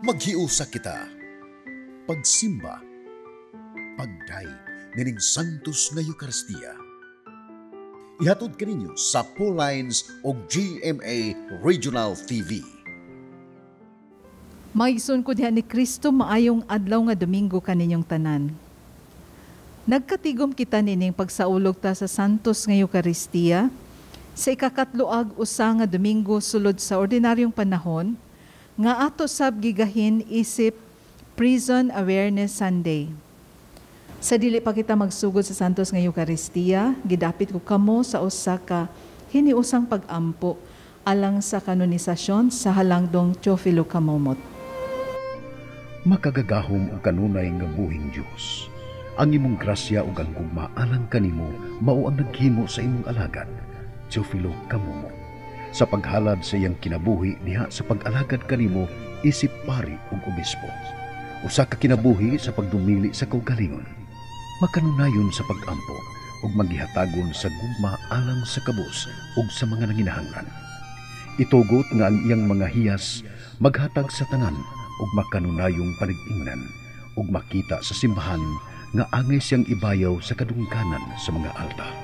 Maghiusa kita, pagsimba, pagdaig nining Santos nga Eucharistia. Ihatod kaninyo sa Pauline's o GMA Regional TV. Maisun ko diha ni Kristo maayong adlaw nga Domingo kaninyong tanan. Nagkatigom kita nining pagsaulog ta sa Santos nga Eucharistia sa ikakatluag usa nga Domingo sulod sa ordinaryong panahon nga ato sab gigahin isip Prison Awareness Sunday. Sa dili pa kita magsugod sa Santos nga Eucharistia, gidapit ko kamo sa usa ka hiniusang pag-ampo alang sa kanonisasyon sa halangdong Teofilo Kamomot. Makagagahom o kanunay nga buhing Diyos. Ang imong grasya o ang gugmaalang kanimo mao ang naghimo sa imong alagad, Teofilo Kamomot. Sa paghalad sa iyang kinabuhi diha sa pag-alagad kanimo isip pari ug obispo. Usa ka kinabuhi sa pagdumili sa kaugalingon. Makanunayon sa pag-ampo ug maghihatagon sa gugma alang sa kabus ug sa mga nanginahanglan. Itugot nga ang iyang mga hiyas maghatag sa tanan ug makanunayong panig-ingnan ug makita sa simbahan nga angay siyang ibayaw sa kadungkanan sa mga altar.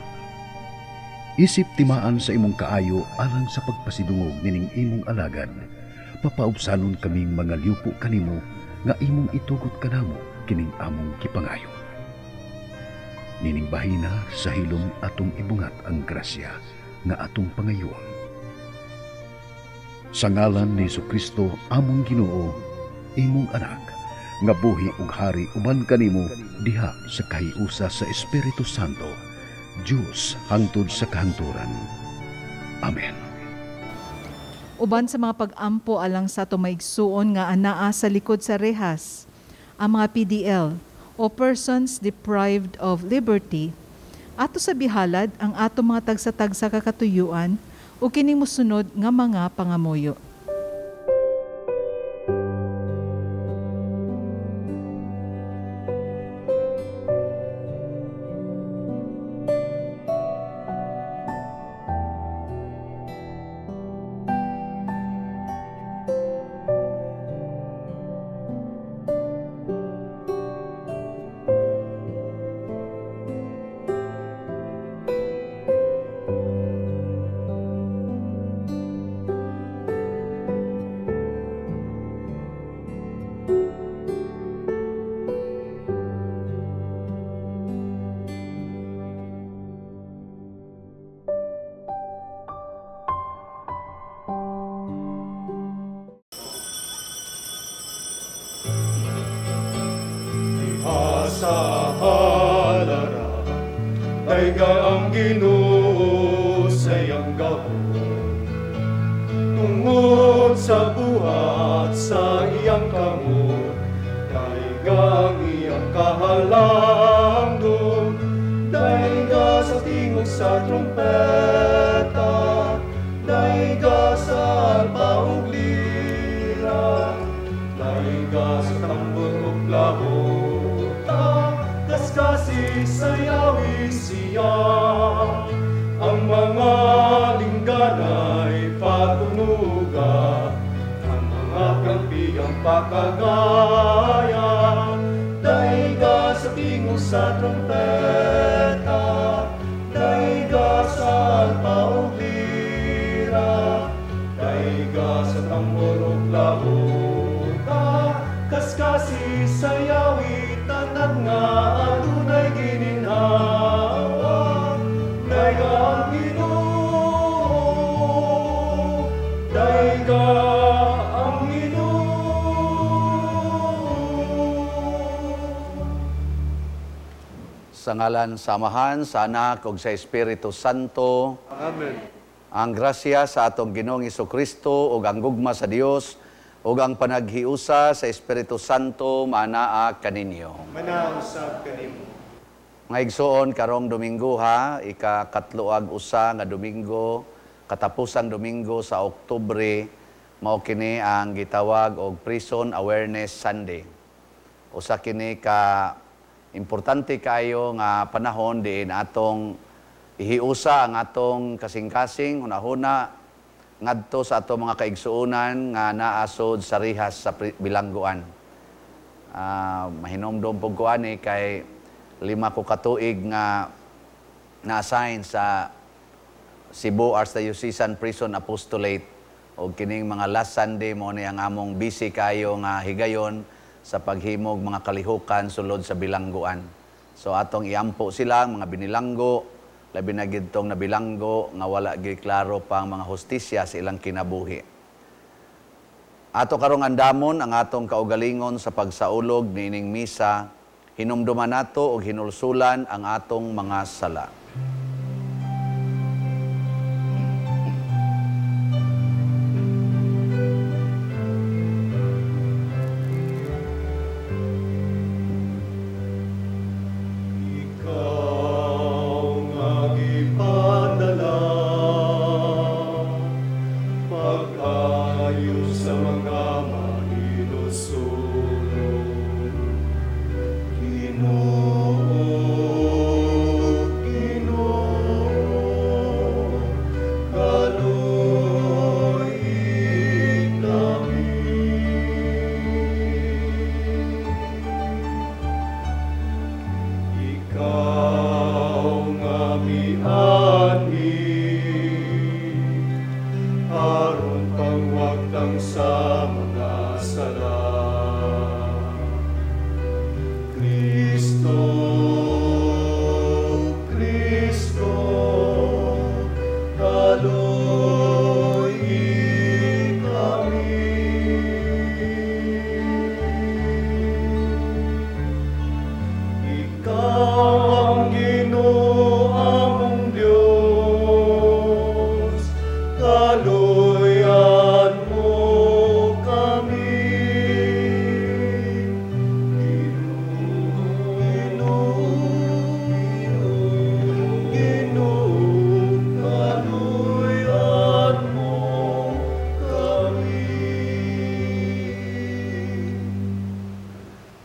Isip timaan sa imong kaayo alang sa pagpasidungog nining imong alagad, papaubsanon kaming mga liupo kanimo nga imong itugot kanamo kining among kipangayo. Nining bahina sa hilom atong ibungat ang grasya nga atong pangayoon. Sa ngalan ni Jesucristo among Ginoo, imong anak, nga buhi ug hari uban kanimo diha sa kahiusa sa Espiritu Santo, Diyos hangtod sa kahangturan. Amen. Uban sa mga pag-ampo alang sa ato maigsuon nga anaa sa likod sa rehas, ang mga PDL o persons deprived of liberty, ato sa bihalad ang ato mga tagsa-tagsa kakatuyuan o kining mosunod nga mga pangamuyo. Sa halara, dayga ang Ginoo sa iyang gahom. Tungod sa buhat sa iyang kamot, dayga ang iyang kahalangdon. Dayga sa tingog sa trumpeta, dayga sa alpa ug lira, dayga sa tambor ug lahon. Kasi sayawi siya, ang mga lingganay patunuga, ang mga kampiyang pakagaya, dayga sa tingog sa trompeta, dayga sa alpa ug lira, dayga sa tambor ug lahota, kaskasi sayawi tanan nga adunay gininhawa, dayga ang Ginoo, dayga ang Ginoo. Sa ngalan sa Amahan, sa Anak, ug sa Espiritu Santo. Amen. Ang grasya sa atong Ginoong Jesucristo ug ang gugma sa Dios ug ang panaghiusa sa Espiritu Santo manaa kaninyo. Manausab kanimo. Nga igsuon karong Domingo ha, ikakatluag usa nga Domingo, katapusang Domingo sa Oktubre, mao kini ang gitawag og Prison Awareness Sunday. Usa kini ka importante kayo nga panahon diin atong ihiusa ang atong kasing-kasing hunahuna ngadto sa ato mga kaigsuonan nga naasod sa rihas sa bilangguan. Mahinomdom po ko ani kay 5 ko katuig nga na-assign sa Cebu Archdiocesan Prison Apostolate o kining mga last Sunday mo ni ang among busy kayo nga higayon sa paghimog mga kalihukan sulod sa bilangguan. So atong iampo sila mga binilanggo, labi na gidtong nabilanggo nga wala gyud klaro pang mga hustisya sa ilang kinabuhi. Ato karong andamon ang atong kaugalingon sa pagsaulog niining misa, hinumduman nato og hinulsulan ang atong mga sala.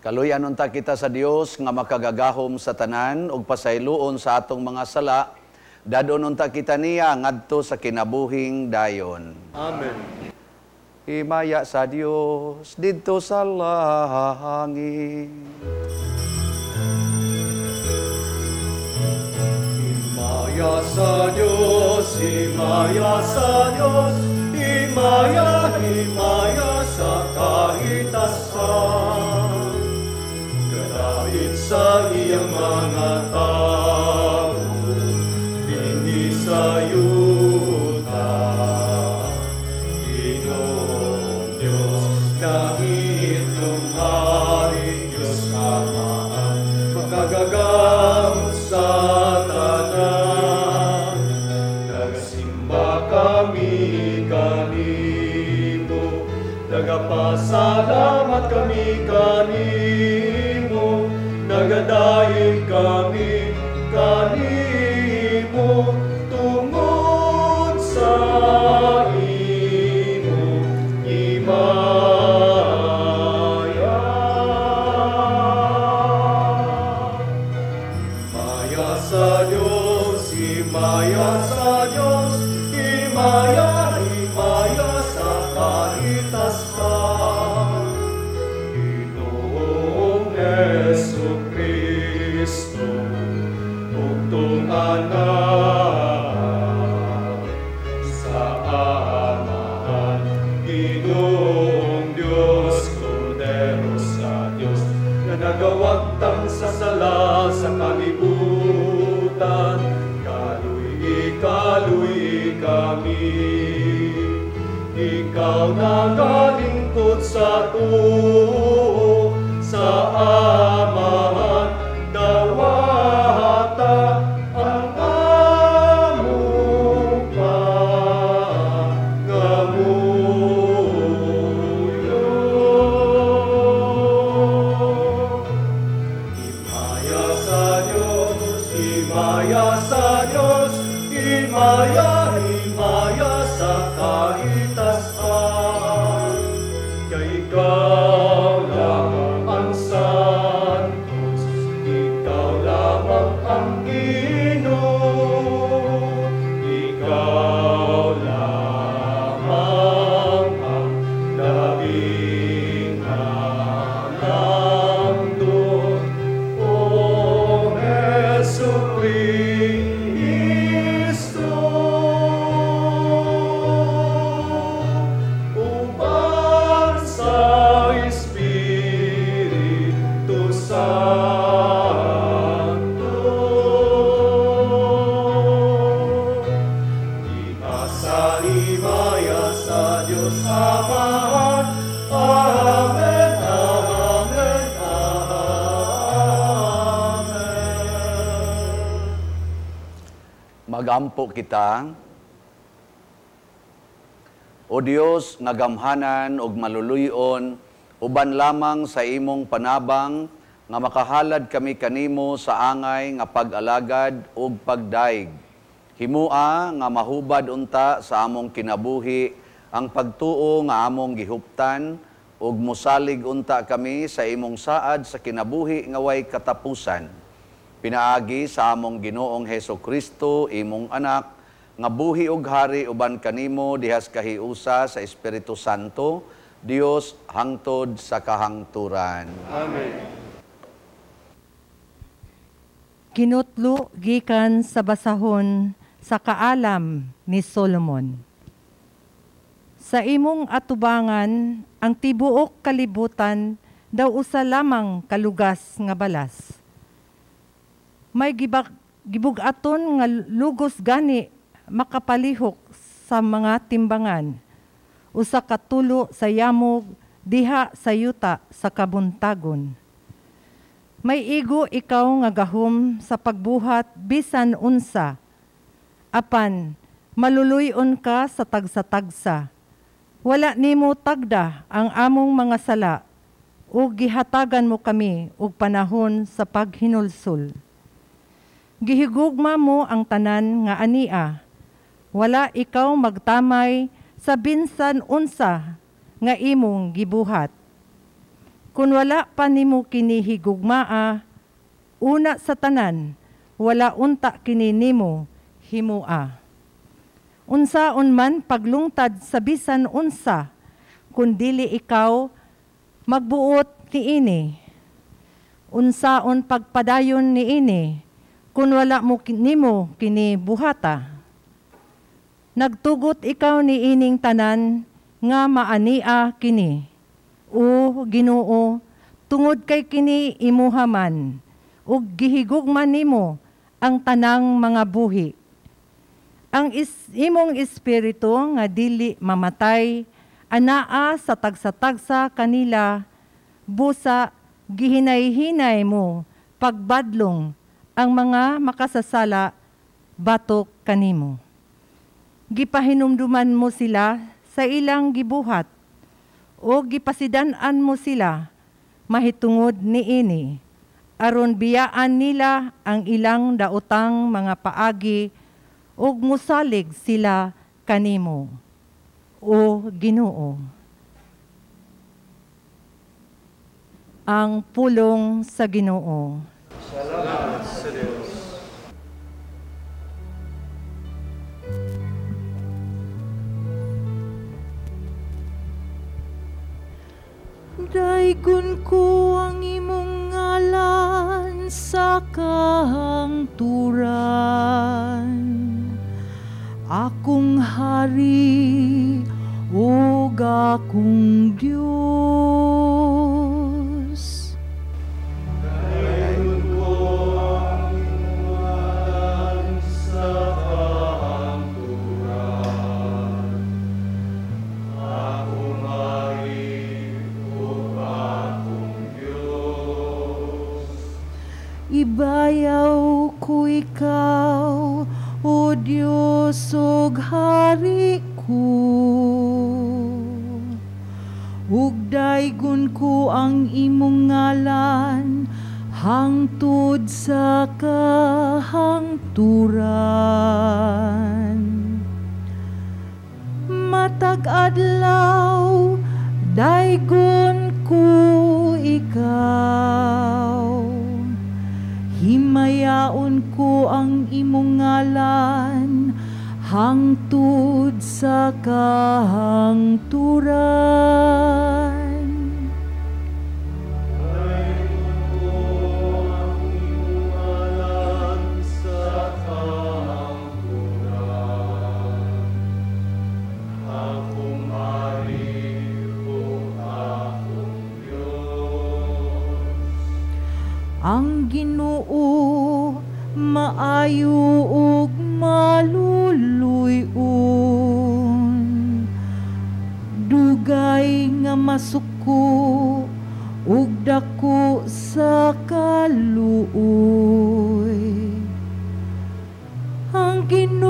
Kaluyan unta kita sa Dios nga makagagahom sa tanan ug pasayloon sa atong mga sala, dadon unta kita niya ngadto sa kinabuhing dayon. Amen. Himaya sa Dios didto sa langit. Himaya sa Diyos, himaya sa Diyos, himaya, himaya sa kahitasan. Dahil sa iyang mga tao, hindi sa yuta. Ginoong Diyos, dahil lumari Diyos Amaan, makagagamot sa tanan. Nagsimba kami kanimo, nagapasalamat kami kanimo, nagadayon kami kanimo, tungod sa imo himaya. Himaya sa Diyos, himaya sa Diyos, himaya, himaya sa kahitasan. Ginoong Jesucristo, bugtong anak sa Amahan. Ginoong Diyos, Kordero sa Diyos, na nagawagtang sa sala sa kalibutan. Kaluy kami, ikaw na kalingkod sa tuo, sa Amahan, dawata ang among pangamuyo. Himaya sa Diyos, himaya sa Diyos, himaya, himaya sa kahitasan. Kay ikaw Magampo kita. O Dios nga gamhanan ug maluluyon, uban lamang sa imong panabang nga makahalad kami kanimo sa angay nga pag-alagad ug pagdaig. Himua nga mahubad unta sa among kinabuhi ang pagtuo nga among gihuptan ug mosalig unta kami sa imong saad sa kinabuhi nga way katapusan. Pinaagi sa among Ginoong Hesukristo, imong anak, nga buhi ug hari uban kanimo dihas kahiusa sa Espiritu Santo, Dios hangtod sa kahangturan. Amen. Kinutlo gikan sa basahon sa kaalam ni Solomon. Sa imong atubangan, ang tibuok kalibutan daw usa lamang kalugas nga balas. May gibugaton nga lugos gani makapalihok sa mga timbangan. Usa ka tulo sa yamog, diha sa yuta sa kabuntagon. May igo ikaw nga gahom sa pagbuhat bisan unsa. Apan, maluluyon ka sa tagsa-tagsa. Wala nimo tagda ang among mga sala, ug gihatagan mo kami og panahon sa paghinulsol. Gihigugma mo ang tanan nga ania. Wala ikaw magtamay sa binsan unsa nga imong gibuhat. Kung wala pa nimo kini higugmaa, una sa tanan, wala unta kini nimo himua. Unsaon man paglungtad sa bisan unsa, kun dili ikaw magbuot niini. Unsaon pagpadayon niini, kun wala mo nimo kini buhata. Nagtugot ikaw ni ining tanan nga maania kini. O Ginoo, tungod kay kini imuhaman, ug gihigugman nimo ang tanang mga buhi. Ang imong espiritu nga dili mamatay, anaa sa tagsa-tagsa kanila, busa gihinay-hinay mo pagbadlong ang mga makasasala batok kanimo. Gipahinumduman mo sila sa ilang gibuhat, o gipasidan-an mo sila mahitungod niini, aron biyaan nila ang ilang daotang mga paagi, ug musalig sila kanimo, o Ginoo. Ang pulong sa Ginoo. Salamat sa Diyos. Daigon ko ang imong ngalan sa kahangturan. Akong hari ug akong Diyos. Daigon ko ang imong ngalan sa kahangturan. Akong hari ug akong Diyos. Ibayaw ko ikaw, O Diyos ug hari ko. Ug daigon ko ang imong ngalan hangtod sa kahangturan. Matag adlaw daigon ko ikaw. Himayaon ko ang imong ngalan hangtod sa kahangturan. Daigon ko ang imong ngalan sa kahangturan. Akong hari ug akong Diyos. Ang Ginoo maayo ug maluluyon. Dugay nga masuko ug dako sa kaluoy. Ang Ginoo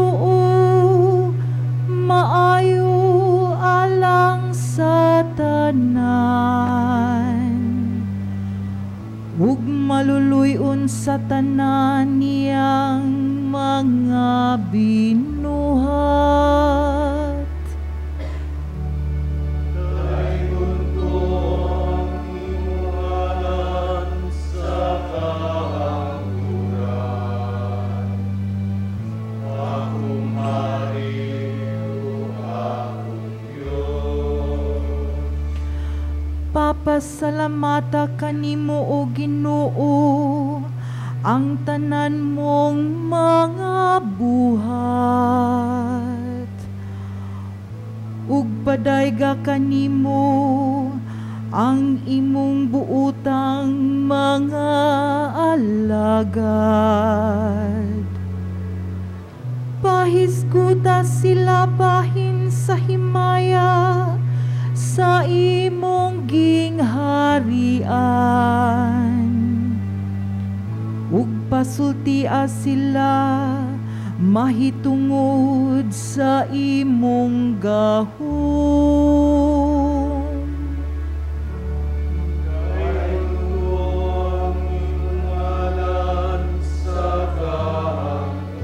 ug maluluyon sa tanan niyang mga binuhat. Daygon ko ang imuhanan sa kahangturan. Akong Hari o akong Diyos. Papasalamata kanimo o Ginoo ang tanan mong mga buhat. Ug padayga kanimo ang imong buutang mga alagad. Pahisguta sila bahin sa himaya sa imong gingharian. Ug pasultia sila mahitungod sa imong gahom. Daygon ang imuhanan sa kahangturan.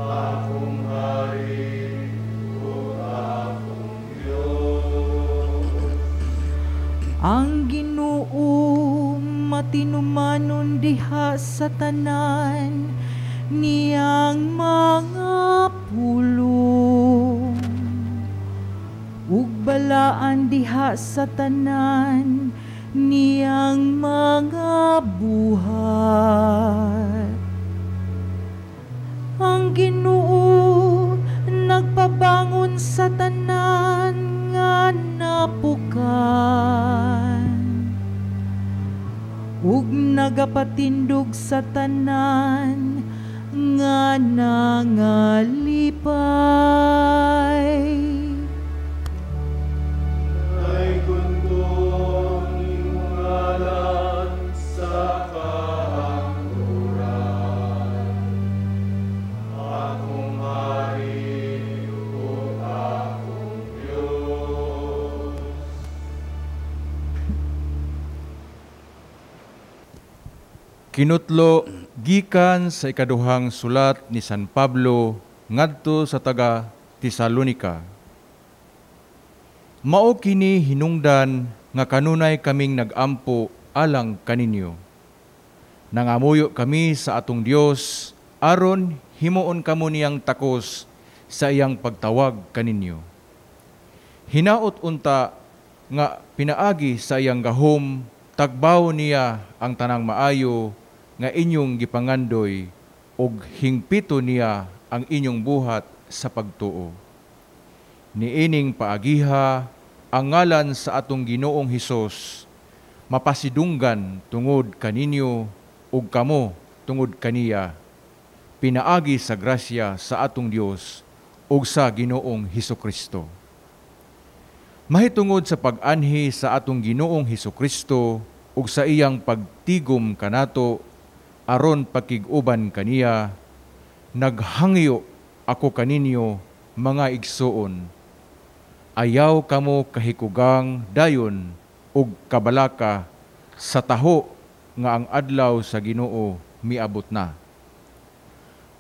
Akong Hari o akong Diyos. Ang Ginoo matinumanon diha sa tanan niyang mga pulong. Ug balaan diha sa tanan niyang mga buhat. Ang Ginoo nagpabangon sa tanan nga napukan. Ug nagapatindog sa tanan nga nangalipay. Daygon ko ang imuhanan sa kahangturan. Akong Hari o akong Diyos. Kinutlo gikan sa ikaduhang sulat ni San Pablo ngadto sa taga Tesalonika. Mao kini hinungdan nga kanunay kaming nagampo alang kaninyo. Nangamuyo kami sa atong Dios aron himuon kamo niyang takos sa iyang pagtawag kaninyo. Hinaot unta nga pinaagi sa iyang gahom tagbaw niya ang tanang maayo nga inyong gipangandoy og hingpito niya ang inyong buhat sa pagtuo. Niining paagiha ang ngalan sa atong Ginoong Hesus mapasidunggan tungod kaninyo ug kamo tungod kaniya. Pinaagi sa grasya sa atong Dios ug sa Ginoong Hesukristo. Mahitungod sa pag-anhi sa atong Ginoong Hesukristo ug sa iyang pagtigom kanato aron pakig-uban kaniya, naghangyo ako kaninyo mga igsuon. Ayaw kamo kahikugang dayon ug kabalaka sa taho nga ang adlaw sa Ginoo miabot na.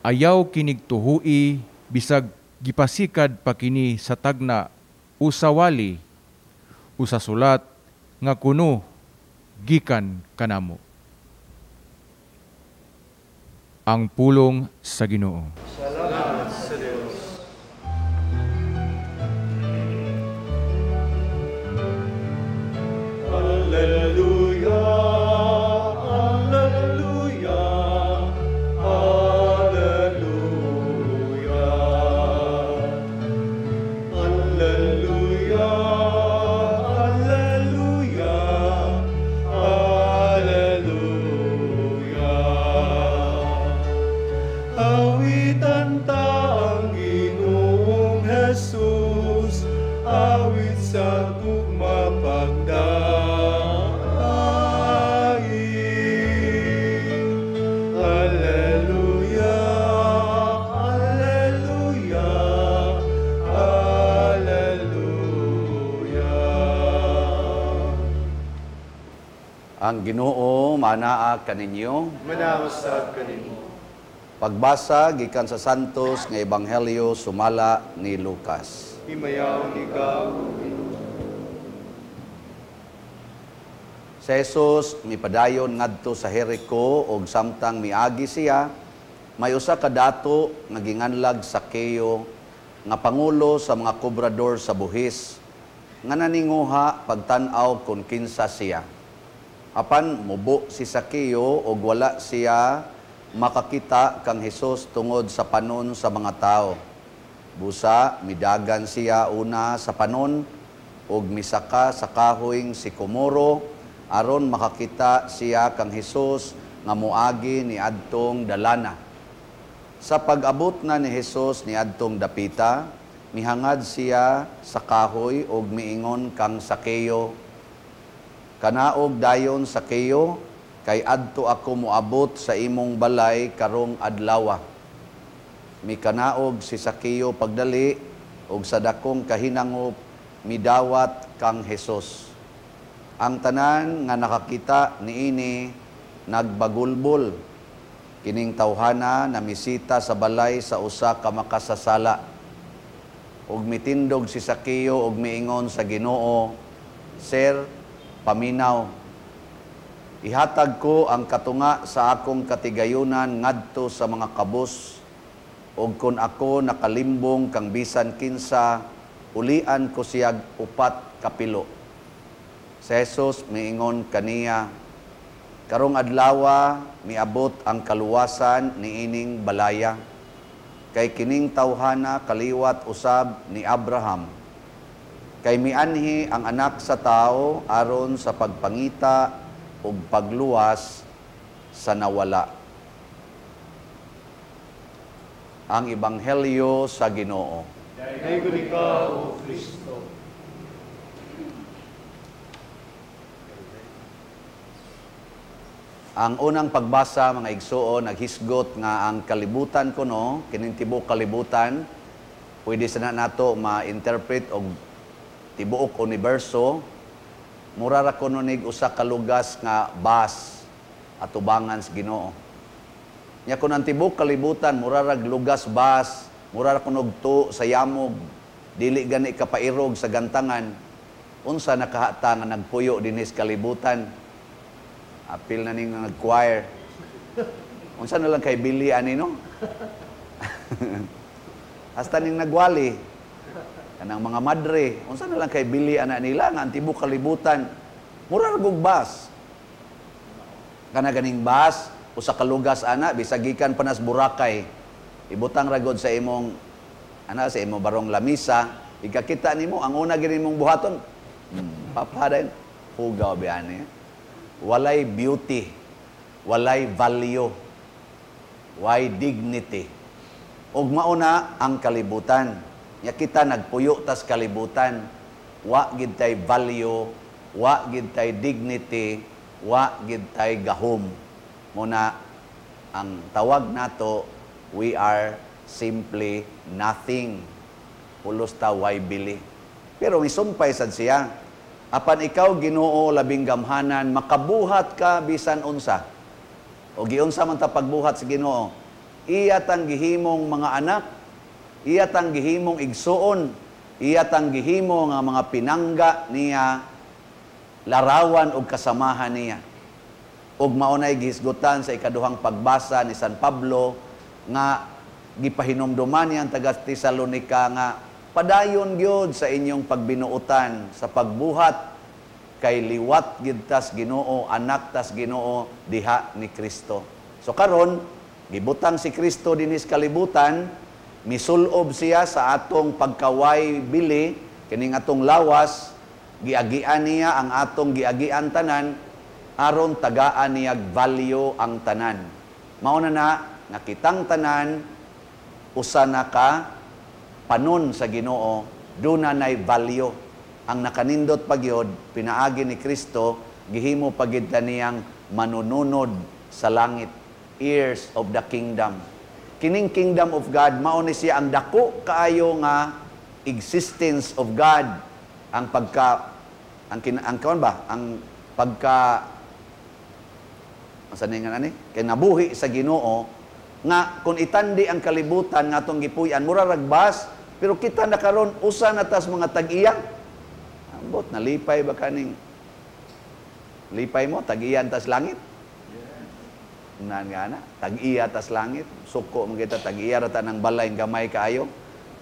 Ayaw kinig tuhui bisag gipasikad pa kini sa tagna usawali usa sulat nga kuno gikan kanamo. Ang pulong sa Ginoo. Salamat sa Diyos. Alleluia, alleluia, alleluia. Alleluia, alleluia, alleluia. Awitan Ang Ginoo manaa kaninyo. Manawasag kanimo. Pagbasa gikan sa Santos nga Ebanghelyo sumala ni Lucas. Himayaw ni ka. Si Jesus mipadayon ngadto sa Jericho ug samtang miagi siya, may usa ka dato nga ginganlag Sakeo nga pangulo sa mga kobrador sa buhis nga naninguha pagtan-aw kung kinsa siya. Apan mubo si Sakeo ug wala siya makakita kang Hesus tungod sa panon sa mga tao. Busa midagan siya una sa panon ug misaka sa kahoyng sikomoro aron makakita siya kang Hesus nga moagi ni adtong dalana. Sa pag-abot na ni Hesus ni adtong dapita, mihangad siya sa kahoy ug miingon kang Sakeo, "Kanaog dayon Sakeo, kay adto ako moabot sa imong balay karong adlaw." Mikanaog si Sakeo pagdali ug sa dakong kahinangop midawat kang Hesus. Ang tanan nga nakakita niini nagbagulbol. Kining tawhana na misita sa balay sa usa ka makasasala. Ug mitindog si Sakeo ug miingon sa Ginoo, "Sir, paminaw. Ihatag ko ang katunga sa akong katigayunan ngadto sa mga kabus, ug kun ako nakalimbong kang bisan kinsa, ulian ko siyag 4 kapilo." Si Jesus miingon kaniya, "Karong adlaw miabot ang kaluwasan niining balaya, kay kining tawhana kaliwat usab ni Abraham. Kay mianhi ang anak sa tao aron sa pagpangita ug pagluwas sa nawala." Ang Ebanghelyo sa Ginoo. Dahil ka, O Kristo. Ang unang pagbasa, mga igsuon, naghisgot nga ang kalibutan kuno, kining tibuok kalibutan, pwede sana nato ma-interpret og tibuok universo, mura ra kuno nig usa ka lugas nga bas atubangan sa Ginoo. Nya kun ang tibuok kalibutan mura ra lugas bas, mura ra kuno to sa yamog, dili gani kapairog sa gantangan, unsa nakahata nga nagpuyo dinis kalibutan? Apil na ning nag-choir. Unsa na lang kay Billy ani no? Hasta ning nagwali. Kanang mga madre, unsa na lang kay Billy ana nila nga antibok kalibutan. Mura ra gug bas. Kana ganing bas, usa ka lugas ana bisag gikan panas Boracay. Ibutang ra gud sa imong sa imong barong lamisa, ikakita nimo ang una gid nimong buhaton. Papaden hugaw biani. Walay beauty, walay value, walay dignity. Ug mauna ang kalibutan. Nya kita nagpuyo tas kalibutan. Wa gid tay value, wa gid tay dignity, wa gid tay gahom. Muna ang tawag nato, we are simply nothing. Pulos ta way bili. Pero misumpay sad siya. Apan ikaw Ginoo labing gamhanan, makabuhat ka bisan unsa. O giunsa man ta pagbuhat sa Ginoo? Iya tang gihimong mga anak, iya tang gihimong igsuon, iya tang gihimo nga mga pinangga niya, larawan og kasamahan niya. Ug maunay gihisgutan sa ikaduhang pagbasa ni San Pablo nga gipahinumduman niya ang taga Tesalonica nga padayon gyud sa inyong pagbinuutan sa pagbuhat kay liwat gid tas Ginoo, anak tas Ginoo diha ni Kristo. So karon gibutang si Kristo dinis kalibutan, misulob siya sa atong pagkaway bili, kining atong lawas, giagian niya ang atong giagian tanan aron tagaan niya value ang tanan. Mao na nakitang tanan usa na ka panon sa Ginoo, duna nay value. Ang nakanindot pagyod pinaagi ni Kristo, gihimo pagid kaniyang manununod sa langit, heirs of the kingdom. Kining kingdom of God mao ni siya ang dako kaayo nga existence of God, ang pagka Asa ni nga ani? Kay nabuhi sa Ginoo nga kung itandi ang kalibutan nga atong gipuy-an mura ragbas, pero kita na karon usa na tas mga tag-iya. Ambot nalipay ba kaning lipay mo tag-iyan tas langit? Unan nga na, tag-iya tas langit. Suko man kita tag-iya rata ng balay gamay kaayo.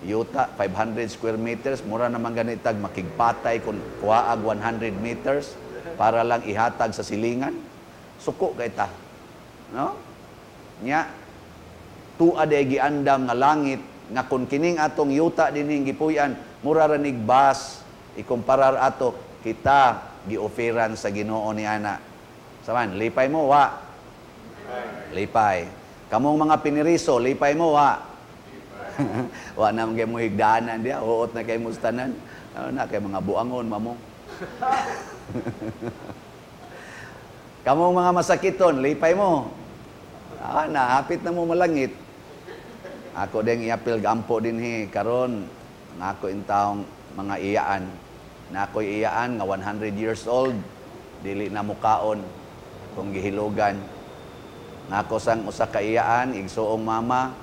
Yuta 500 square meters, mura naman ganitag makigpatay kung kuwaag 100 meters para lang ihatag sa silingan. Suko kay ta. No? Nya tuad ay giandam nga langit nga kung kining atong yuta dinhi gipuy-an mura ra nig bas ikumparar ato kita gioferan sa Ginoo ni ana. Saman, lipay mo wa. Lipay. Kamong mga piniriso, lipay mo wa. Wa na mga mo higdaanan dia, uot na kay mustanan. Ano na kay mga buangon mamo. Kamong mga masakiton, lipay mo. Na hapit na mo malangit. Ako ding iapil gampo dinhi karon nga ako intawong mga iyaan. Na ako'y iyaan nga 100 years old, dili na mukaon kung gihilugan. Nga ako sang usa ka iyaan, igsuong mama,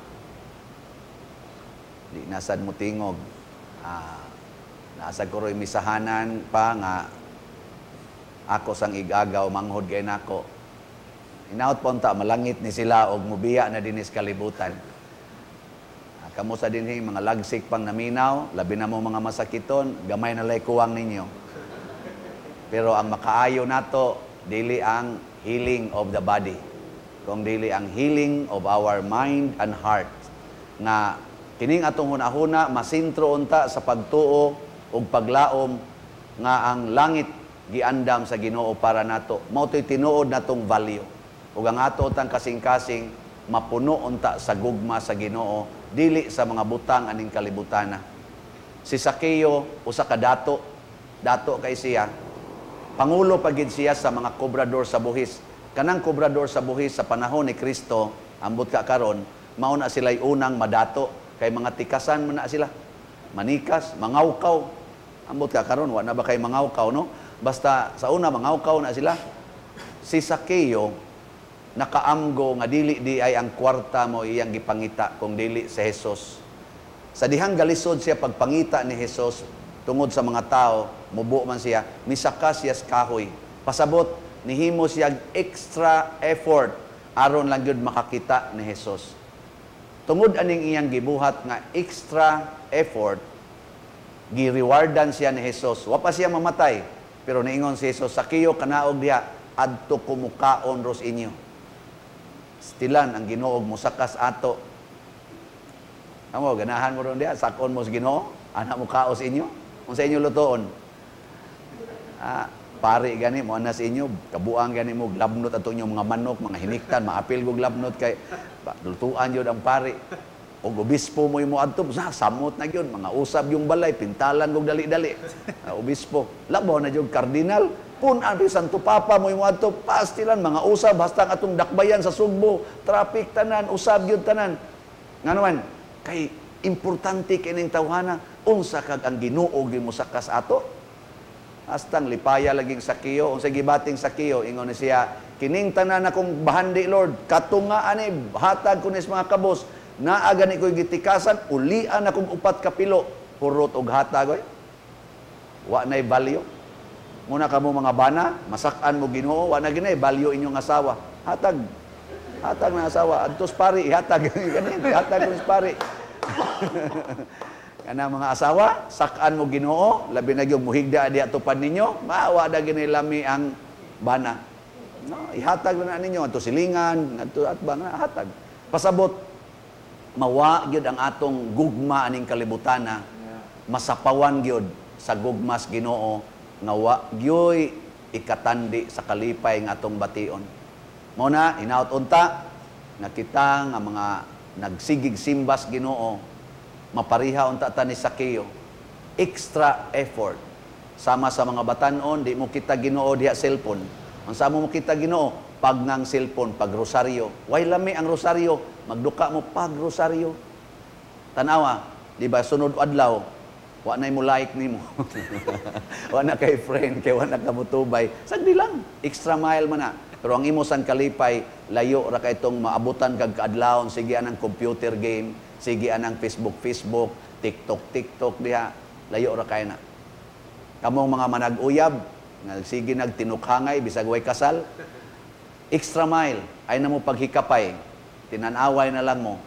di nasad mo tingog. Nasa ko ro'y misahanan pa nga ako sang igagaw, manghod kay nako. Inaot po unta, malangit ni sila og mubiya na dinis kalibutan. Kamusta din mga lagsik pang naminaw, labi na mo mga masakiton, gamay na lay kuwang ninyo. Pero ang makaayo nato, dili ang healing of the body, kung dili ang healing of our mind and heart. Nga kining atong hunahuna masintro unta sa pagtuo ug paglaom nga ang langit giandam sa Ginoo para nato. Mao to'y tinuod natong value. Ug ang ato tang kasing-kasing mapuno unta sa gugma sa Ginoo, dili sa mga butang aning kalibutana. Si Sakeo usa ka dato kay siya. Pangulo pagid siya sa mga kobrador sa buhis. Kanang kobrador sa buhis sa panahon ni Kristo, ambot ka karon, mao na sila'y unang madato kay mga tikasan man na sila. Manikas, mangawkaw. Ambot ka karon, wa na ba kay mangawkaw, no? Basta sa una mangawkaw na sila. Si Sakeo nakaamgo nga dili di ay ang kwarta mo iyang gipangita kung dili sa Hesus. Sa dihang galisod siya pagpangita ni Hesus tungod sa mga tao, mubo man siya, misaka siya sa kahoy. Pasabot, nihimo siya extra effort aron lang yun makakita ni Hesus. Tungod aning iyang gibuhat nga extra effort, girewardan siya ni Hesus. Wa pa siya mamatay, pero niingon si Hesus, Sakeo kanaog diha, adto kumukaon ros inyo. Stilan ang Ginoo musakas ato. Amo ganahan mo ron diha sakon mo sa Ginoo, ana mo kaos inyo. Unsa inyo lutoon? Pari gani mo anas inyo, kabuang gani mo glabnot ato inyo mga manok, mga hiniktan, maapil go glabnot kay lutuan jud ang pari. Og obispo mo imo adto, samot na gyud, mga usab yung balay, pintalan og dali-dali. Obispo, labaw na jud kardinal. Pun ang Santo Papa mo imo adto, pastilan mga usab basta atong dakbayan sa Sugbo, traffic tanan, usab gyud tanan. Nganuman, kay importante kining tawhana, unsa kag ang Ginoo gimusakas ato? Hastang lipaya laging Sakeo, unsa gibating Sakeo, ingon ni siya, kining tanan akong bahandi Lord, katungaan ni hatag ko nis mga kabos, naa gani ko'y gitikasan, ulian akong upat kapilo, purot og hatag oy. Wa nay balyo. Muna kamo mga bana, masakan mo Ginoo, wa na ginay balyo inyong asawa. Hatag na asawa, adtos pari, hatag ganito, hatag ko pari. Kana mga asawa, sakan mo Ginoo, labi na gyud muhigda di atupad ninyo, maawa da ginay lami ang bana. No, ihatag na ninyo adto silingan, adto at bana hatag. Pasabot mawa gyud ang atong gugma aning kalibutana, masapawan gyud sa gugmas Ginoo nga wa gyoy ikatandi sa kalipay nga atong bation. Mao na hinaut unta nga kita nga mga nagsigig simbas Ginoo mapariha unta ta ni Sakeo. Extra effort sama sa mga batan-on, di mo kita Ginoo diha cellphone. Unsa mo kita Ginoo pag ngang cellphone, pag rosaryo. Way lami ang rosaryo, magduka mo pag rosaryo. Tanawa, di ba sunod adlaw wa na mo like nimo. Wa na kay friend, kay wa na ka motubay. Sagdi lang, extra mile man na. Pero ang imo sang kalipay, layo ra ka itong maabutan kag kaadlawon, sige anang computer game, sige anang Facebook, TikTok diha, layo ra kay na. Kamong mga manag-uyab, sige nagtinukhangay, bisag way kasal, extra mile, ay na mo paghikapay, tinanaway na lang mo.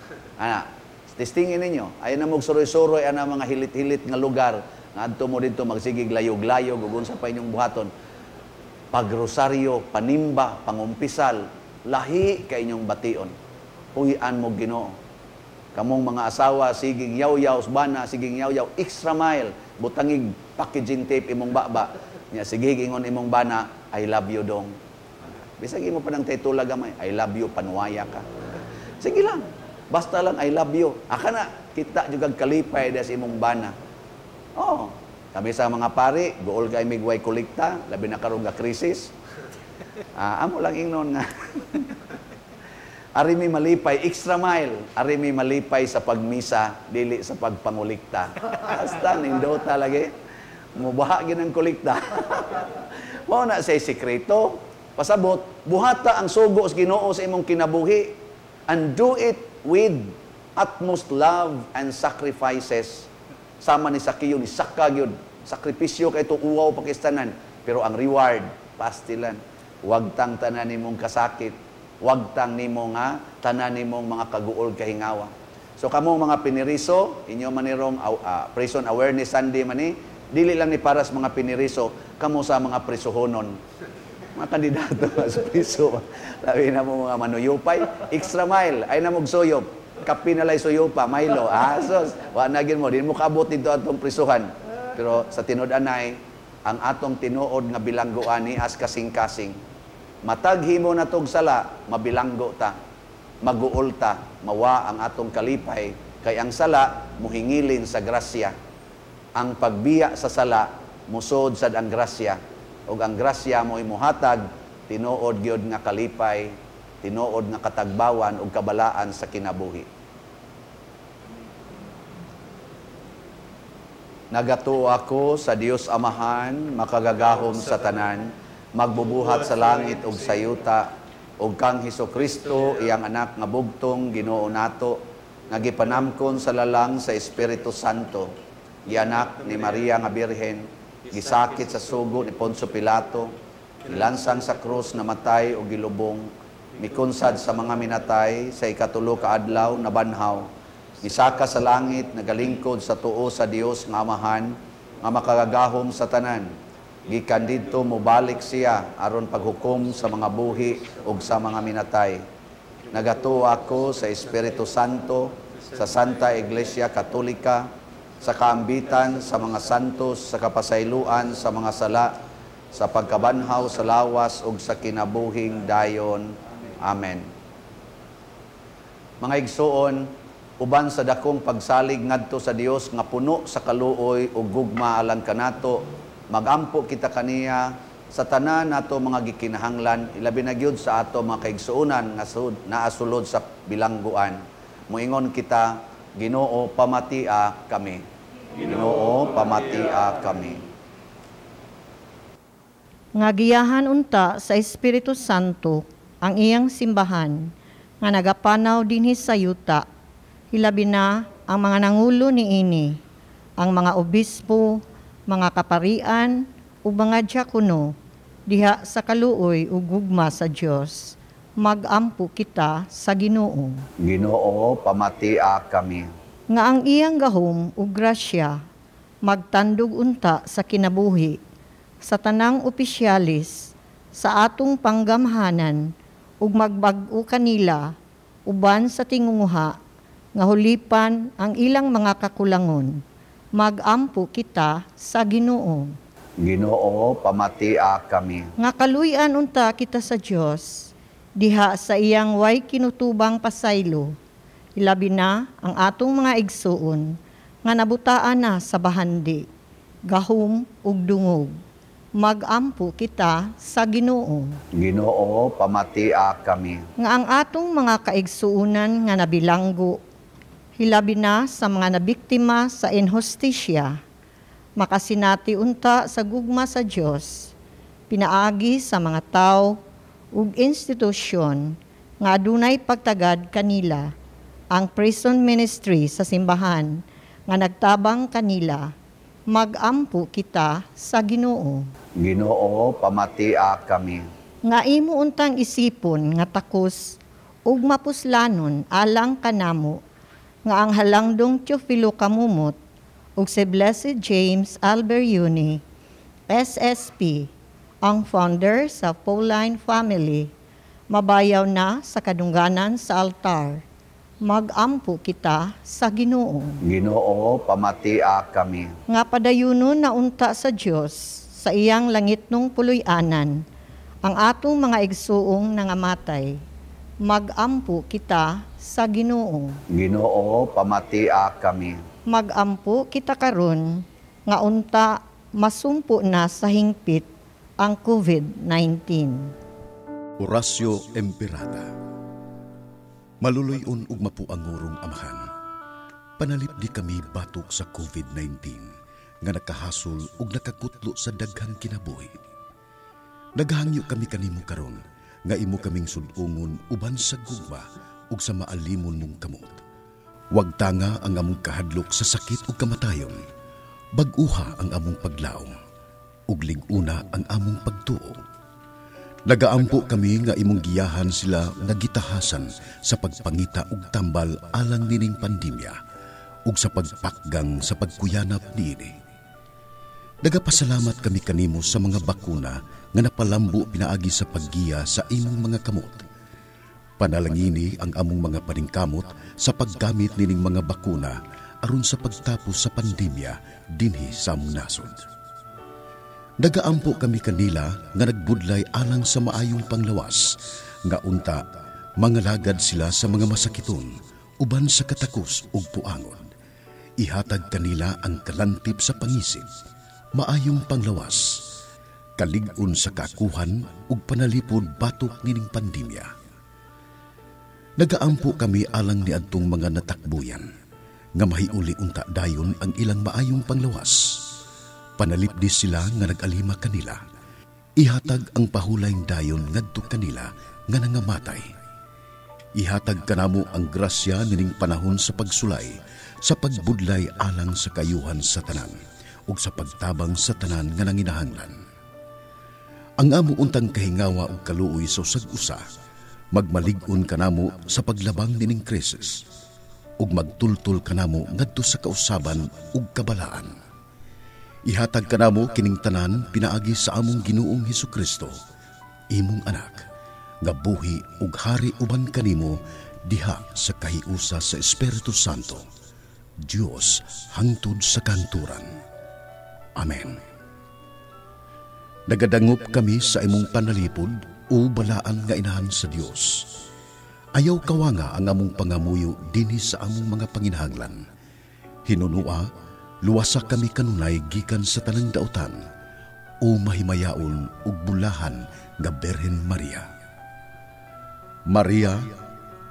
Testingin ninyo, ay na mo suroy-suroy, ana mga hilit-hilit nga lugar, nga adto mo dito magsigig layog-layog, ug unsa pa inyong buhaton, pagrosaryo, panimba, pangumpisal, lahi kay inyong bation. Puy-an mo Ginoo. Kamong mga asawa, siging yaw-yaw, bana, siging yaw-yaw, extra mile, butangig packaging tape imong baba, nya sigig ingon imong bana, I love you dong. Bisag imo pa ng titula gamay, I love you, panuwaya ka. Sige lang, basta lang I love you. Aka na, kita jugag kalipay des imong bana. Oh, kami sa mga pari, gool kay migway kolekta, labi na karon nga krisis. Amo lang ingnon nga. Ari mi malipay, extra mile. Ari mi malipay sa pagmisa, dili sa pagpangulikta. Basta nindota lagi. Mubaha ginang kolekta. Mao na say sekreto. Pasabot, buhata ang sugo sa Ginoo sa imong kinabuhi and do it with utmost love and sacrifices. Sama ni Sakiyo, ni Sakagyod, sakripisyo kay ito uwaw pakistanan. Pero ang reward, pastilan. Huwag tang tanan nimong kasakit. Huwag tang nimo nga tanan nimong mga kaguol kahingawa. So kamo mga piniriso, inyo manirong Prison Awareness Sunday mani, dili lang ni para sa mga piniriso, kamo sa mga prisohonon. Mga kandidato sa priso. Labi na mo mga manuyupay, extra mile, ay na suyop. Kapi na lay suyupa, Milo. Sos, wanagin mo, din mo kabot dito atong prisuhan. Pero sa tinud-anay, ang atong tinuod nga bilanggoan ni as kasing-kasing. Mataghimo na tog sala, mabilanggo ta. Maguol ta, mawa ang atong kalipay. Kay ang sala, muhingilin sa grasya. Ang pagbiya sa sala, musod sad ang grasya. O ang grasya mo imuhatag, tinuod gyud nga kalipay, tinuod nga katagbawan ug kabalaan sa kinabuhi. Nagatuo ako sa Dios Amahan, makagagahom sa tanan, magbubuhat sa langit ug sa yuta, ug kang Hesukristo iyang anak nga bugtong Ginoo nato, nga gipanamkon sa lalang sa Espiritu Santo, gianak ni Maria nga Birhen, gisakit sa sugo ni Poncio Pilato, ilansang sa krus na matay o gilubong, mikunsad sa mga minatay, sa ikatulo ka adlaw na banhaw, misaka sa langit, nagalingkod sa tuo sa Dios nga Amahan, nga makagagahom sa tanan, gikan didto mobalik siya, aron paghukom sa mga buhi ug sa mga minatay. Nagatuo ako sa Espiritu Santo, sa Santa Iglesia Katolika, sa kaambitan sa mga santos, sa kapasayloan sa mga sala, sa pagkabanhaw sa lawas ug sa kinabuhing dayon. Amen. Mga igsoon, uban sa dakong pagsalig ngadto sa Dios nga puno sa kaluoy ug gugma alang kanato, magampo kita kaniya sa tanan nato mga gikinahanglan, ilabi na gyud sa ato mga kaigsuonan nga naasulod sa bilangguan. Moingon kita, Ginoo pamatia kami. Ginoo pamatia kami. Nga giyahan unta sa Espiritu Santo ang iyang simbahan nga nagapanaw dinhi sa yuta, hilabi na ang mga nangulo niini, ang mga obispo, mga kaparian ug mga diakono diha sa kaluoy ug gugma sa Dios. Magampo kita sa Ginoo. Ginoo pamatia kami. Nga ang iyang gahom ug grasya magtandog unta sa kinabuhi sa tanang opisyalis sa atong panggamhanan ug magbag-o kanila uban sa tingunguha nga hulipan ang ilang mga kakulangon. Magampo kita sa Ginoo. Ginoo pamatia kami. Nga kaluy-an unta kita sa Dios diha sa iyang way kinutubang pasaylo, ilabi na ang atong mga igsuon, nga nabutaan na sa bahandi, gahom ug dungog. Magampo kita sa Ginoo. Ginoo pamatia kami. Nga ang atong mga kaigsuunan nga nabilanggo, hilabi na sa mga nabiktima sa inhustisya, makasinati unta sa gugma sa Dios, pinaagi sa mga tao, ug institusyon nga adunay pagtagad kanila, ang prison ministry sa simbahan nga nagtabang kanila, magampo kita sa Ginoo. Ginoo, pamatia kami. Nga imo untang isipon nga takos ug mapuslanon alang kanamo, nga ang halangdong Teofilo Kamumot ug si Blessed James Alberiuni, SSP, ang founder sa Pauline family, mabayaw na sa kadungganan sa altar. Magampo kita sa Ginoo. Ginoo, pamatia kami. Nga padayuno na unta sa Dios sa iyang langitnong puloy-anan, ang atong mga igsuong nangamatay. Magampo kita sa Ginoo. Ginoo, pamatia kami. Magampo kita karon nga unta masumpo na sa hingpit ang COVID-19. Orasyo Emperata. Maluluyon ug mapuangurong amahan. Panalip di kami batok sa COVID-19 nga nakahasol ug nakakutlo sa daghang kinabuhi. Naghangyo kami kanimo karon nga imo kaming sud-ungon uban sa gugma ug sa maalimon mong kamot. Wag tanga ang among kahadlok sa sakit ug kamatayon. Bag-uha ang among paglaom ug lig-una ang among pagtuo. Nagaampo kami nga imong giyahan sila nga gitahasan sa pagpangita ug tambal alang nining pandemya ug sa pagpakgang sa pagkuyanap niini. Nagapasalamat kami kanimo sa mga bakuna nga napalambo pinaagi sa paggiya sa imong mga kamot. Panalangini ang among mga paningkamot sa paggamit nining mga bakuna aron sa pagtapos sa pandemya dinhi sa among nasod. Nagaampo kami kanila nga nagbudlay alang sa maayong panglawas, nga unta, mangalagad sila sa mga masakiton, uban sa katakos ug puangon. Ihatag kanila ang kalantip sa pangisip, maayong panglawas, kalig-on sa kakuhan ug panalipod batok nining pandemya. Nagaampo kami alang niadtong mga natakbuyan, nga mahiuli unta dayon ang ilang maayong panglawas. Panalipdi sila nga nag-alima kanila. Ihatag ang pahulayng dayon ngadto kanila nga nangamatay. Ihatag kanamo ang grasya nining panahon sa pagsulay, sa pagbudlay alang sa kayuhan sa tanan, ug sa pagtabang sa tanan nga nanginahanglan. Ang amo untang kahingawa ug kaluoy sa usag-usa, magmalig-on kanamo sa paglabang nining krisis, ug magtultol kanamo ngadto sa kausaban ug kabalaan. Ihatag kanamo kining tanan pinaagi sa among Ginoong Hesukristo, imong anak, nga buhi ug hari uban kanimo diha sa kahiusa sa Espiritu Santo, Dios hangtod sa kanturan. Amen. Nagadangop kami sa imong panalipod o balaan nga inahan sa Dios. Ayaw kawanga ang among pangamuyo dinhi sa among mga panginahanglan. Hinunua, luwasa kami kanunay gikan sa tanang dautan, o mahimayaon ug bulahan nga Berhen Maria. Maria,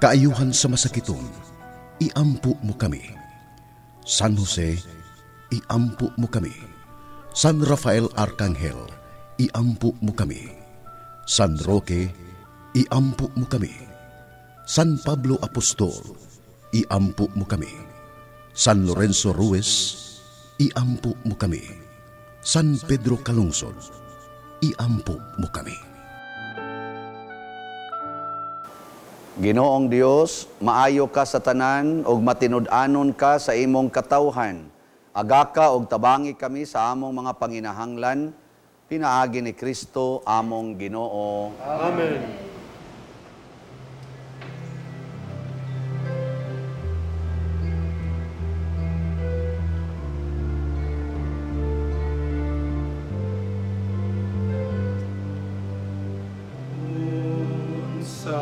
kaayuhan sa masakiton, iampo mo kami. San Jose, iampo mo kami. San Rafael Arcangel, iampo mo kami. San Roque, iampo mo kami. San Pablo Apostol, iampo mo kami. San Lorenzo Ruiz, iampo mo kami. San Pedro Calungsod, iampo mo kami. Ginoong Dios, maayo ka sa tanan ug matinud-anon ka sa imong katawhan. Agaka og tabangi kami sa among mga panginahanglan, pinaagi ni Kristo among Ginoo. Amen. Sa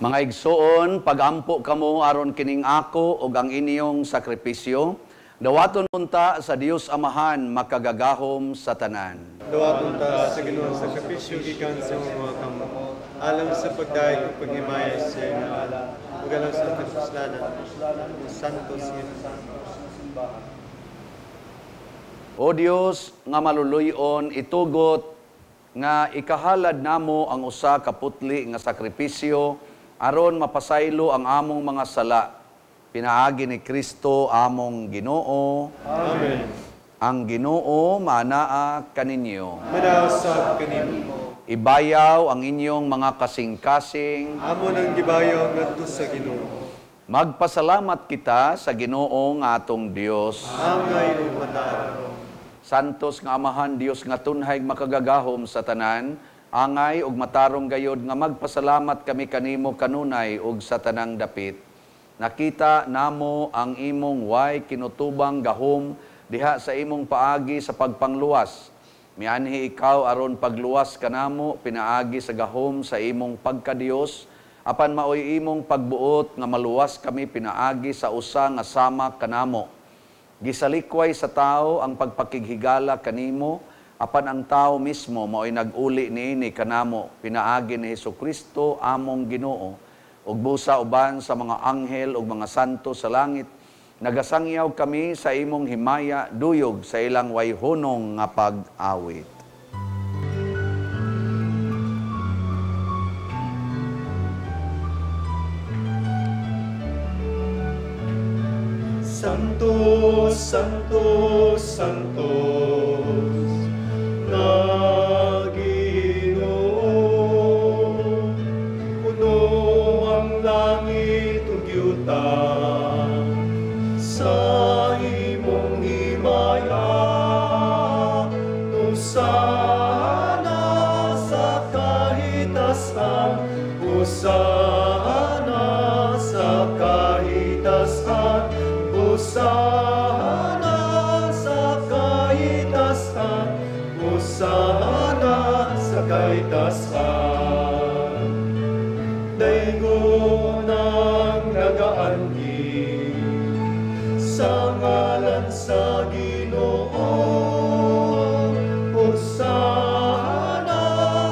Mga igsoon, pagampo kamo aron kining ako ug ang inyong sakripisyo, dawaton unta sa Dios Amahan makagagahom sa tanan. Dawaton ta sa Ginoo sa sakripisyo gikan sa mga kamo, alang sa pagdayeg ug paghimaya sa iyong ngalan, ug alang sa kasalanan ug santos nga simbahan. O Dios nga maluluyon, itugot nga ikahalad namo ang usa ka putli nga sakripisyo aron mapasaylo ang among mga sala. Pinaagi ni Kristo among Ginoo. Amen. Ang Ginoo manaa kaninyo. Madausab kanimo. Ibayaw ang inyong mga kasing-kasing. Amo nang gibayaw ngadto sa Ginoo. Magpasalamat kita sa Ginoo nga atong Dios. Angay ug matarong. Santos nga Amahan Dios nga tunhay makagagahom sa tanan, angay ug matarong gayod nga magpasalamat kami kanimo kanunay ug sa tanang dapit. Nakita namo ang imong way kinutubang gahom diha sa imong paagi sa pagpangluwas. Mianhi ikaw aron pagluwas kanamo pinaagi sa gahom sa imong pagkadiyos, apan maoy imong pagbuot nga maluwas kami pinaagi sa usa nga sama kanamo. Gisalikway sa tao ang pagpakighigala kanimo, apan ang tao mismo mao'y nag-uli niini kanamo, pinaagi ni Hesukristo among Ginoo, ug busa uban sa mga anghel ug mga santo sa langit, nagasangyaw kami sa imong himaya, duyog sa ilang wayhunong nga pag-awit. Santos, Santos, Santos, na Ginoo. Puno ang langit ug yuta sa imong himaya. Hosana sa kahitasan, Hosana sa kahitasan, Hosana sa kahitasan, Hosana sa kahitasan. Daygon ang nagaangi sa ngalan sa Ginoo. Hosana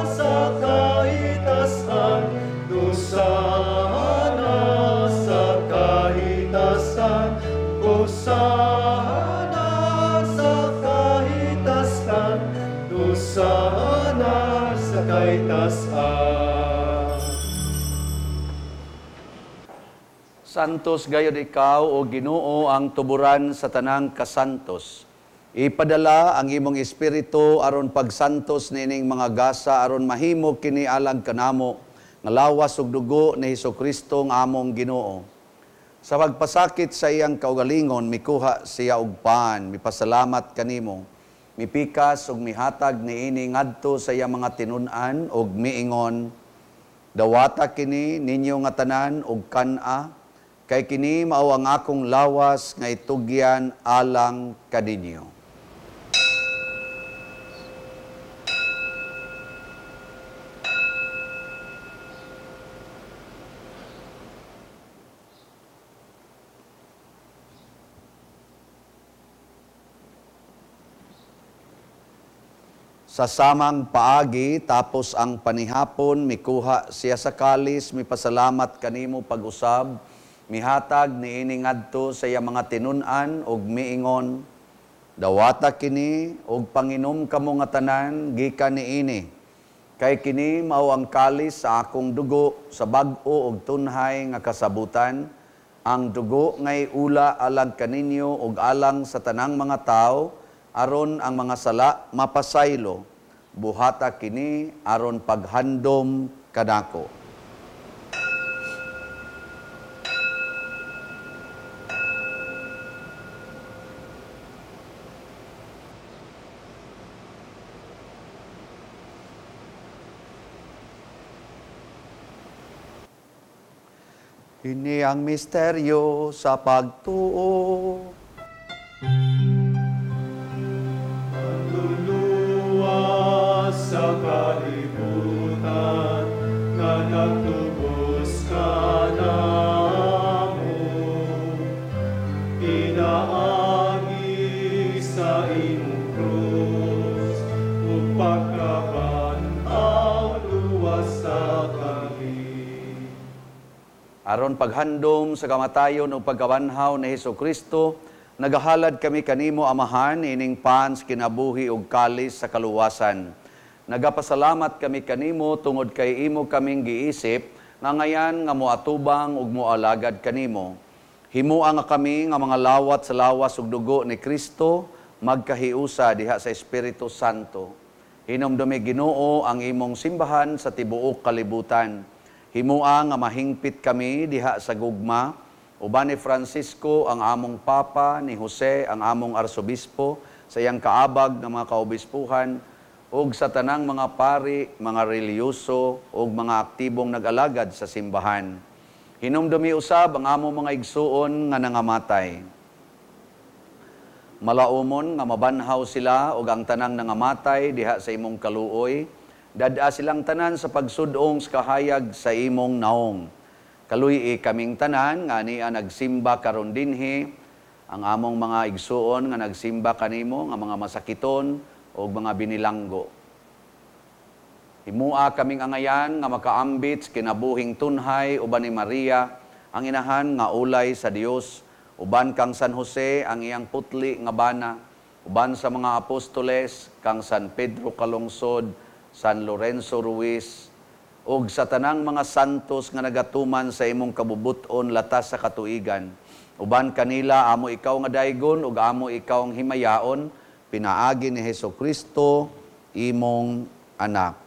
sa kahitasan, Hosana sa kahitasan, Hosana sa kahitasan, Hosana sa kahitasan. Santos gayod ikaw o Ginoo ang tuburan sa tanang kasantos. Ipadala ang imong espiritu aron pagsantos nining mga gasa aron mahimo kini alang kanamo nga lawas ug dugo ni Hesukristo nga among Ginoo. Sa pagpasakit sa iyang kaugalingon, mikuha siya og pan, mipasalamat kanimo, mipikas ug mihatag niini ngadto sa iyang mga tinun-an ug miingon, dawata kini ninyo nga tanan ug kan-a, kay kini mao ang akong lawas nga itugyan alang kaninyo. Sa samang paagi, tapos ang panihapon, mikuha siya sa kalis, mipasalamat kanimo pag-usab, mihatag niini ngadto sa iya mga tinun-an ug miingon, dawata kini ug panginom kamo nga tanan gikan niini. Kay kini mao ang kalis sa akong dugo sa bag-o ug tunhay nga kasabutan, ang dugo ngay ula alang kaninyo ug alang sa tanang mga tao, aron ang mga sala mapasaylo, buhata kini aron paghandom kanako. Ini ang misteryo sa pagtuo. Sa kalibutan nga nagtubos kanamo, pinaagi sa imong krus, ug pagkaban-aw luwas sa kami. Aron paghandom sa kamatayon o pagkabanhaw ni Hesukristo, nagahalad kami kanimo Amahan, ining pans, kinabuhi ug kalis sa kaluwasan. Nagapasalamat kami kanimo tungod kay imo kaming giisip, nga ngayan nga moatubang ug moalagad kanimo. Himua nga kami nga mga lawat sa lawas ug dugo ni Kristo, magkahiusa diha sa Espiritu Santo. Hinumdumi Ginoo ang imong simbahan sa tibuok kalibutan. Himua nga mahingpit kami diha sa gugma, uban ni Francisco ang among Papa, ni Jose ang among Arsobispo, sa iyang kaabag ng mga kaobispuhan, ug sa tanang mga pari, mga reliyoso, ug mga aktibong nag-alagad sa simbahan. Hinumdumi usab ang among mga igsuon nga nangamatay. Malaumon nga mabanhaw sila ug ang tanang nangamatay diha sa imong kaluoy, dad-a silang tanan sa pagsudong sa kahayag sa imong naong. Kaluy kaming tanan nga niya nagsimba karon dinhi, ang among mga igsuon nga nagsimba kanimo, nga mga masakiton o mga binilanggo. Himua kaming angayan nga makaambit kinabuhing tunhay uban ni Maria, ang inahan nga ulay sa Dios, uban kang San Jose ang iyang putli nga bana, uban sa mga apostoles kang San Pedro Calungsod, San Lorenzo Ruiz, ug sa tanang mga santos nga nagatuman sa imong kabubuton latas sa katuigan. Uban kanila amo ikaw nga daygon ug amo ikaw ang himayaon, pinaagi ni Hesukristo, imong anak.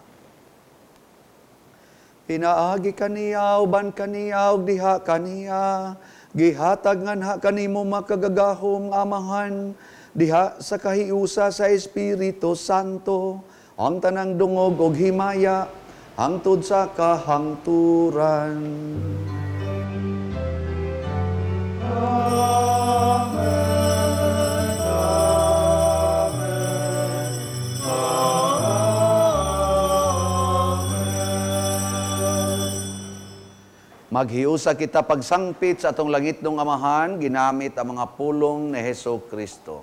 Pinaagi kaniya, uban kaniya, ug diha kaniya, gihatag nganha kanimo makagagahom Amahan, diha sa kahiusa sa Espiritu Santo, ang tanang dungog ug himaya, hangtod sa kahangturan. Maghiusa kita pagsangpit sa atong langitnong Amahan, ginamit ang mga pulong ni Hesukristo.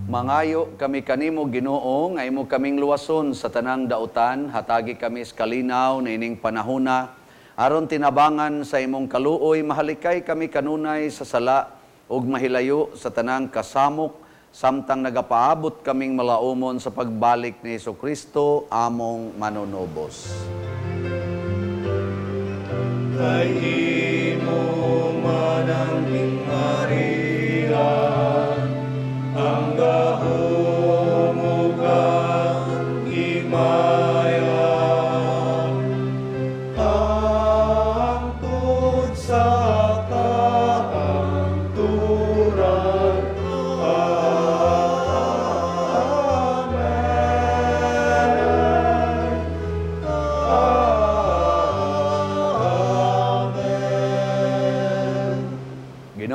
Mangayo kami kanimo Ginoo nga imo kaming luwason sa tanang dautan, hatagi kami sa kalinaw na ining panahona, aron tinabangan sa imong kaluoy, mahalikay kami kanunay sa sala ug mahilayo sa tanang kasamok, samtang nagapaabot kaming malaumon sa pagbalik ni Hesukristo among manunobos. Kay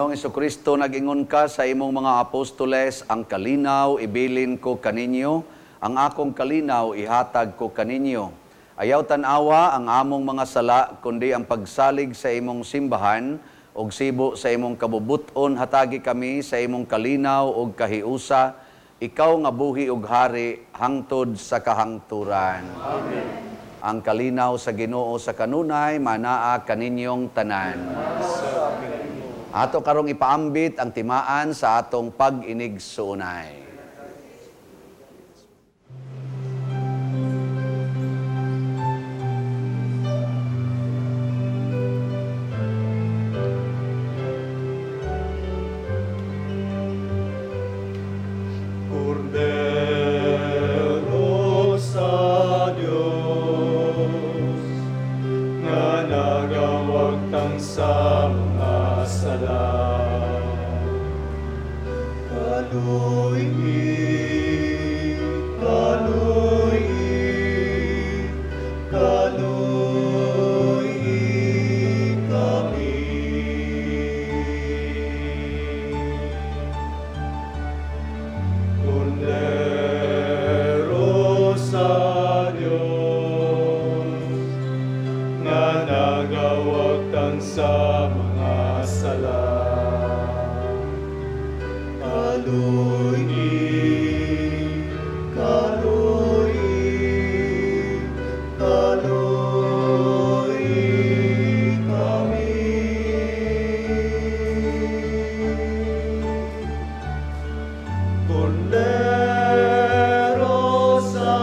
Ginoong Jesucristo, nag-ingon ka sa imong mga apostoles, ang kalinaw ibilin ko kaninyo, ang akong kalinaw ihatag ko kaninyo. Ayaw tanawa ang among mga sala, kundi ang pagsalig sa imong simbahan, og sibo sa imong kabubuton, hatagi kami sa imong kalinaw og kahiusa, ikaw nga buhi ug hari, hangtod sa kahangturan. Amen. Ang kalinaw sa Ginoo sa kanunay, manaa kaninyong tanan. Ato karong ipaambit ang timaan sa atong pag-inigsuunay. Cordero sa Diyos, nga nagawag tang sa mga sala. Kaluhi, kaluhi, kaluhi kami. Cordero sa Diyos, nga nagawag tang sa mga sala. Kaluhi, kaluhi, kaluhi kami. Cordero sa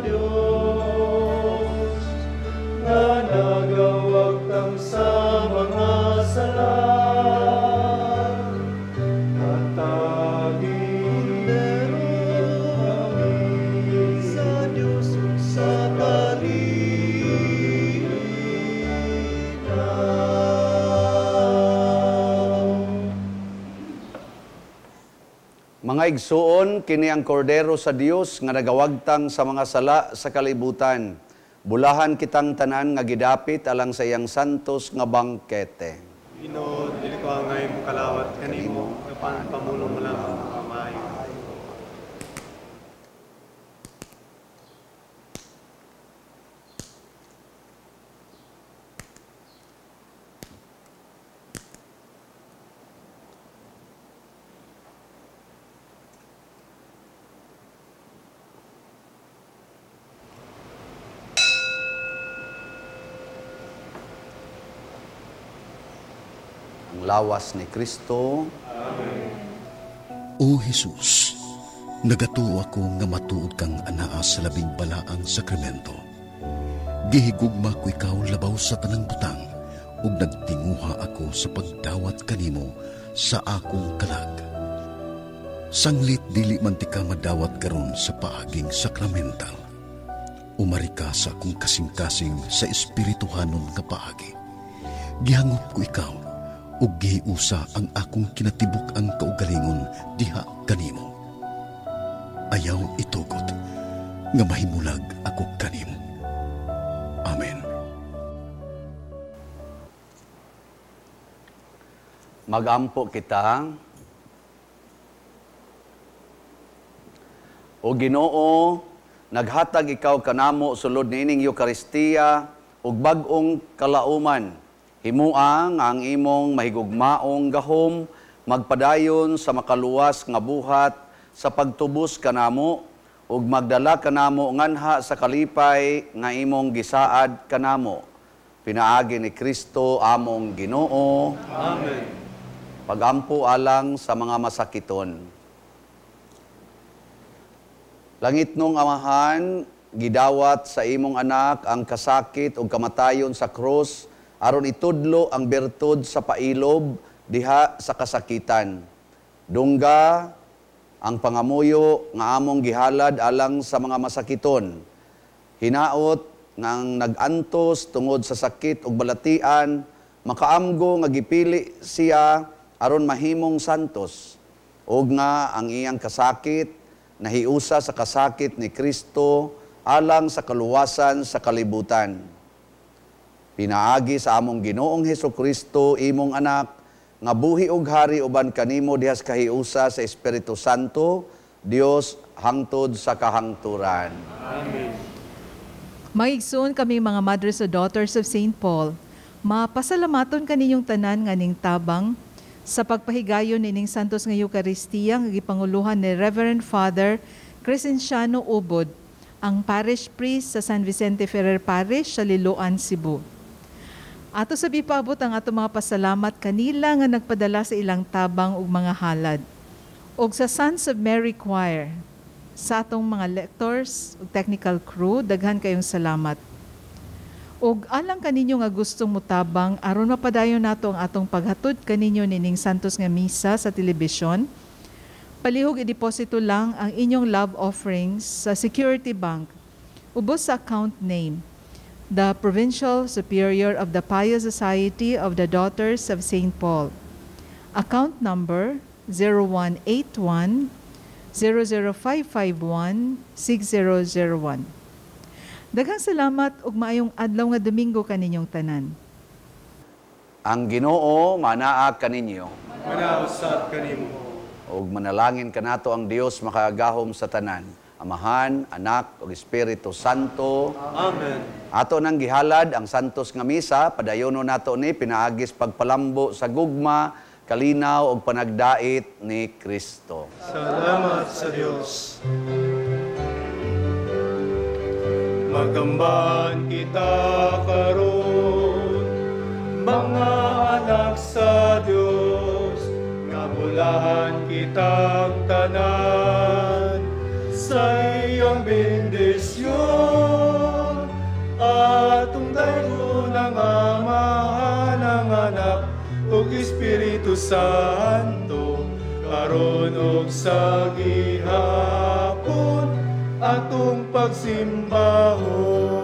Diyos, nga nagawag tang sa mga sala. Mga igsuon, kini ang kordero sa Dios nga nagawagtang sa mga sala sa kalibutan. Bulahan kitang tanan nga gidapit alang sa iyang santos nga bangkete. Ginoo, dili ko angay mo kalawat kanimo, nga pamulong mo lang ang maayo. Ang lawas ni Kristo. O Jesus, nagatuo ako nga matuod kang anaa sa labing balaang sakramento. Gihigugma ko ikaw labaw sa tanang butang, ug nagtinguha ako sa pagdawat kanimo sa akong kalag. Sanglit dili man ti ka madawat karon sa paaging sakramental. Umari ka sa akong kasing-kasing sa espirituhanon nga paagi. Gihangop ko ikaw, ug gihiusa ang akong kinatibuk ang kaugalingon diha kanimo. Ayaw itugot nga mahimulag ako kanimo. Amen. Magampo kita. O Ginoo, naghatag ikaw kanamo sulod niining Eucharistia ug bag-ong kalauman. Himua nga ang imong mahigugmaong gahom magpadayon sa makaluwas nga buhat sa pagtubos kanamo ug magdala kanamo nganha sa kalipay nga imong gisaad kanamo. Pinaagi ni Kristo among Ginoo. Amen. Pagampo alang sa mga masakiton. Langitnong Amahan, gidawat sa imong anak ang kasakit ug kamatayon sa krus aron itudlo ang bertud sa pailob diha sa kasakitan. Dungga ang pangamuyo nga among gihalad alang sa mga masakiton. Hinaot ngang nagantos tungod sa sakit ug balatian, makaamgo nga gipili siya aron mahimong santos. Ug nga ang iyang kasakit nahiusa sa kasakit ni Kristo alang sa kaluwasan sa kalibutan. Pinaagi sa among Ginoong Hesukristo, imong anak, nga buhi ug hari uban kanimo dihas kahiusa sa Espiritu Santo, Dios hangtod sa kahangturan. Maigsoon kami mga mothers and daughters of St. Paul, mapasalamaton kaninyong tanan nga ning tabang sa pagpahigayon nining santos nga Eucharistia nga gipanguluhan ni Reverend Father Crescenciano Ubod, ang parish priest sa San Vicente Ferrer Parish sa Liloan, Cebu. Ato sa bipabot ang ato mga pasalamat kanila nga nagpadala sa ilang tabang ug mga halad. Og sa Sons of Mary Choir, sa atong mga lectors ug technical crew, daghan kayong salamat. Og alang kaninyo nga gustong mutabang aron mapadayon nato ang atong paghatod kaninyo nining santos nga misa sa telebisyon, palihog i-deposito lang ang inyong love offerings sa Security Bank ubos sa account name the Provincial Superior of the Pious Society of the Daughters of St. Paul. Account number 0181 00551 6001. Daghang salamat ug maayong adlaw nga Domingo kaninyong tanan. Ang Ginoo manaa kaninyo. Manausap kanimo. Og manalangin kanato ang Dios makagahom sa tanan. Amahan, Anak, ug Espiritu Santo. Amen. Ato nang gihalad ang santos nga misa, padayono nato ni pinaagis pagpalambo sa gugma, kalinaw ug panagdait ni Kristo. Salamat sa Diyos. Magamban kita karon, mga anak sa Diyos, nga bulahan kitang tanan, sa iyong bendisyon, atong dayon ang Amahan ng Anak, ug Espiritu Santo, karon ug sa gihapon, atong pagsimbahon.